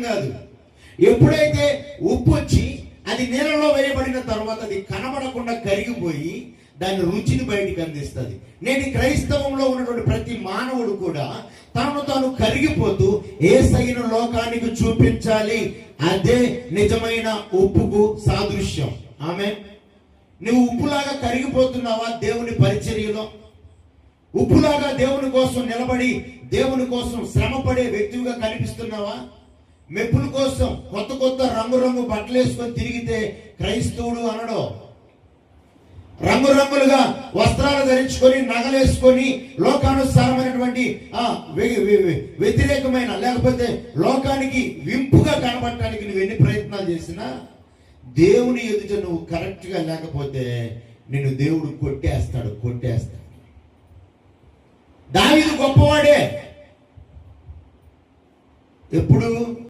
కాదు. ఎప్పుడైతే ఉప్పు వచ్చి అది నీళ్ళలో వేయబడిన తర్వాత అది కనబడకుండా కరిగిపోయి దాని రుచిని బయటికి అందిస్తుంది. నేటి క్రైస్తవంలో ఉన్నటువంటి ప్రతి మానవుడు కూడా తనను తాను కరిగిపోతూ యేసయ్యను లోకానికి చూపించాలి. అదే నిజమైన ఉప్పుకు సాదృశ్యం. ఆమేన్. నువ్వు ఉప్పులాగా కరిగిపోతున్నావా దేవుని పరిచర్యలో? ఉప్పులాగా దేవుని కోసం నిలబడి దేవుని కోసం శ్రమపడే వ్యక్తిగా కనిపిస్తున్నావా? మెప్పుల కోసం కొత్త కొత్త రంగు బట్టలు వేసుకొని తిరిగితే క్రైస్తవుడు అనడో. రంగులుగా వస్త్రాలు ధరించుకొని నగలేసుకొని లోకానుసారమైనటువంటి వ్యతిరేకమైన లేకపోతే లోకానికి వింపుగా కనబడటానికి నువ్వు ఎన్ని ప్రయత్నాలు చేసినా దేవుని ఎదుట నువ్వు కరెక్ట్ గా లేకపోతే నిన్ను దేవుడు కొట్టేస్తాడు. దావీదు గొప్పవాడే. ఎప్పుడు